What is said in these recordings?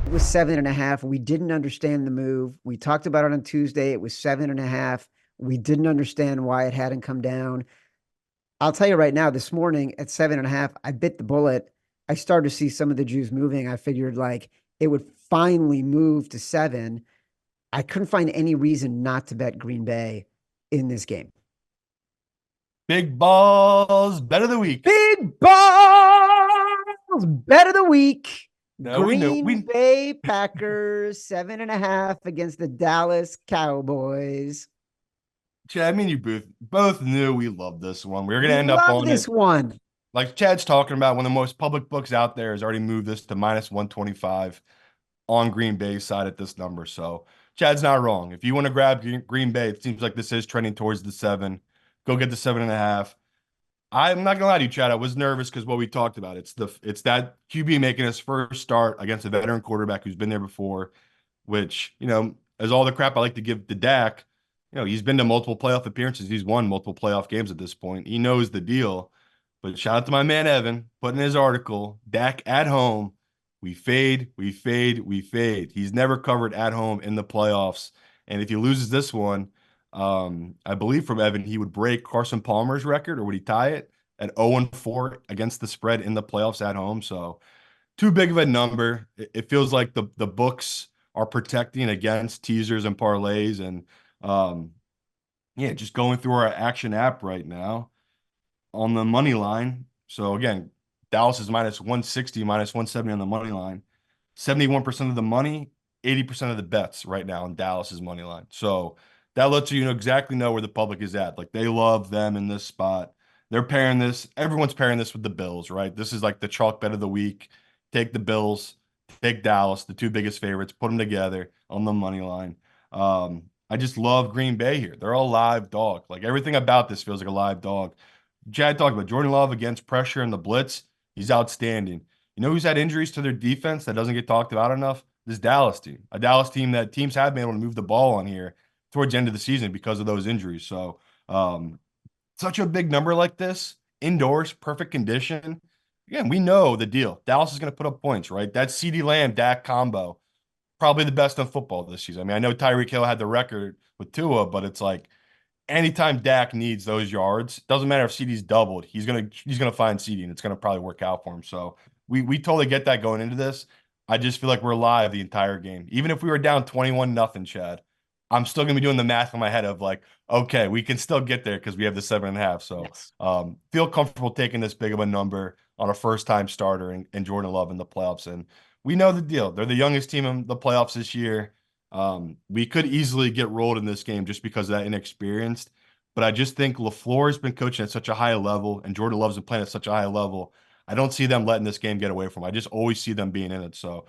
It was 7.5. We didn't understand the move. We talked about it on Tuesday. It was 7.5. We didn't understand why it hadn't come down. I'll tell you right now, this morning at 7.5, I bit the bullet. I started to see some of the Jews moving. I figured like it would finally move to 7. I couldn't find any reason not to bet Green Bay in this game. Big balls, bet of the week. Big balls, bet of the week. No, we know Green we Bay Packers 7.5 against the Dallas Cowboys. Chad, me and you both knew we loved this one. We were gonna We end up love on this it. one. Like Chad's talking about, one of the most public books out there has already moved this to minus 125 on Green Bay's side at this number. So Chad's not wrong. If you want to grab Green Bay, it seems like this is trending towards the 7. Go get the 7.5. I'm not gonna lie to you, Chad. I was nervous because what we talked about. It's that QB making his first start against a veteran quarterback who's been there before, which, as all the crap I like to give to Dak, he's been to multiple playoff appearances. He's won multiple playoff games at this point. He knows the deal. But shout out to my man Evan, put in his article, Dak at home. We fade, we fade, we fade. He's never covered at home in the playoffs. And if he loses this one, I believe from Evan, he would break Carson Palmer's record, or would he tie it at 0-4 against the spread in the playoffs at home? So too big of a number. It feels like the books are protecting against teasers and parlays, and yeah, just going through our action app right now on the money line. So again, Dallas is minus 160, minus 170 on the money line. 71% of the money, 80% of the bets right now on Dallas's money line. So that lets you know exactly know where the public is at. Like they love them in this spot. They're pairing this, everyone's pairing this with the Bills, right? This is like the chalk bet of the week. Take the Bills, take Dallas, the two biggest favorites, put them together on the money line. I just love Green Bay here. They're a live dog. Like everything about this feels like a live dog. Chad talked about Jordan Love against pressure and the blitz. He's outstanding. You know who's had injuries to their defense that doesn't get talked about enough? This Dallas team. A Dallas team that teams have been able to move the ball on here towards the end of the season because of those injuries. So, such a big number like this, indoors, perfect condition. Again, we know the deal. Dallas is going to put up points, right? That CeeDee Lamb Dak combo, probably the best in football this season. I mean, I know Tyreek Hill had the record with Tua, but it's like anytime Dak needs those yards, doesn't matter if CD's doubled, he's gonna find CD and it's gonna probably work out for him. So we totally get that going into this. I just feel like we're live the entire game. Even if we were down 21-0, Chad, I'm still gonna be doing the math in my head of like, okay, we can still get there because we have the 7.5. So Yes. feel comfortable taking this big of a number on a first time starter and Jordan Love in the playoffs. And we know the deal. They're the youngest team in the playoffs this year. We could easily get rolled in this game just because of that inexperienced. But I just think LaFleur has been coaching at such a high level, and Jordan Love's been playing at such a high level. I don't see them letting this game get away from them. I just always see them being in it. So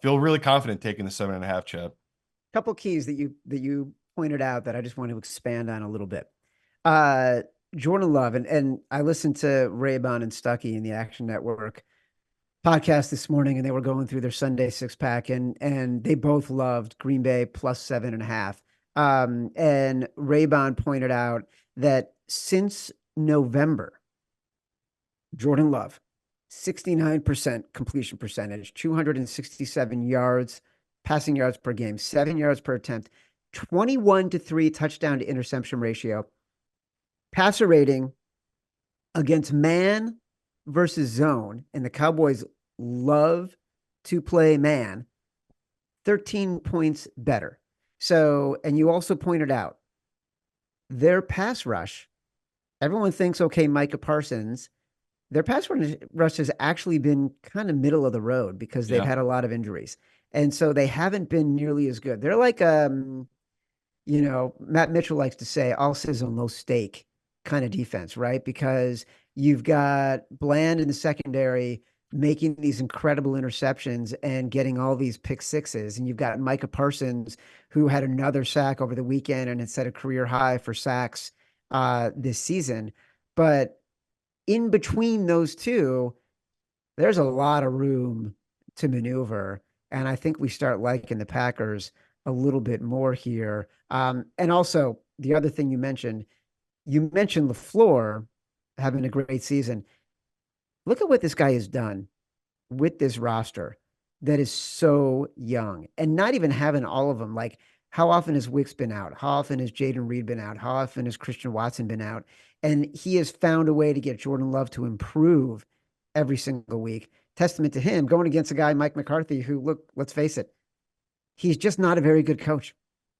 feel really confident taking the 7.5, Chad. Couple keys that you pointed out that I just want to expand on a little bit. Uh Jordan Love, and I listened to Raybon and Stuckey in the Action Network podcast this morning, and they were going through their Sunday six pack, and they both loved Green Bay plus 7.5. And Raybon pointed out that since November, Jordan Love, 69% completion percentage, 267 yards, passing yards per game, 7 yards per attempt, 21-3 touchdown to interception ratio, passer rating against man versus zone, and the Cowboys love to play man, 13 points better. So, and you also pointed out their pass rush. Everyone thinks, okay, Micah Parsons, their pass rush has actually been kind of middle of the road because they've Yeah. had a lot of injuries. And so they haven't been nearly as good. They're like, Matt Mitchell likes to say, all sizzle, no steak kind of defense, right? Because you've got Bland in the secondary making these incredible interceptions and getting all these pick sixes. And you've got Micah Parsons, who had another sack over the weekend and had set a career high for sacks this season. But in between those two, there's a lot of room to maneuver. And I think we start liking the Packers a little bit more here. And also, the other thing you mentioned LaFleur having a great season. Look at what this guy has done with this roster. that is so young and not even having all of them. Like, how often has Wicks been out? How often has Jaden Reed been out? How often has Christian Watson been out? And he has found a way to get Jordan Love to improve every single week. Testament to him going against a guy, Mike McCarthy, who, look, let's face it, he's just not a very good coach.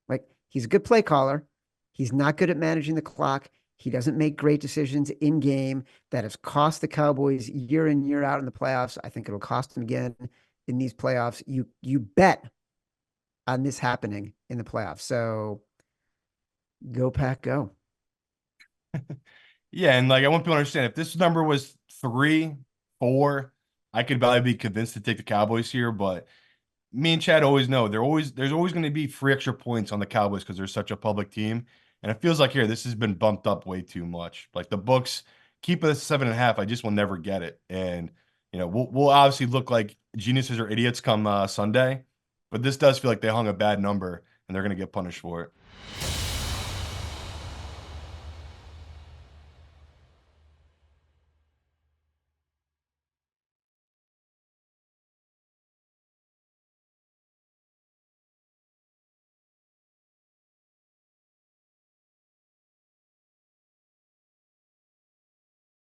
Like, he's a good play caller. He's not good at managing the clock. He doesn't make great decisions in game. That has cost the Cowboys year in, year out in the playoffs. I think it'll cost them again in these playoffs. You bet on this happening in the playoffs. So go Pack, go. Yeah, and like I want people to understand if this number was 3, 4, I could probably be convinced to take the Cowboys here, but me and Chad always know there's always going to be free extra points on the Cowboys because they're such a public team. And it feels like here this has been bumped up way too much. Like the books keep it at 7.5. I just will never get it. And we'll obviously look like geniuses or idiots come Sunday, but this does feel like they hung a bad number and they're going to get punished for it.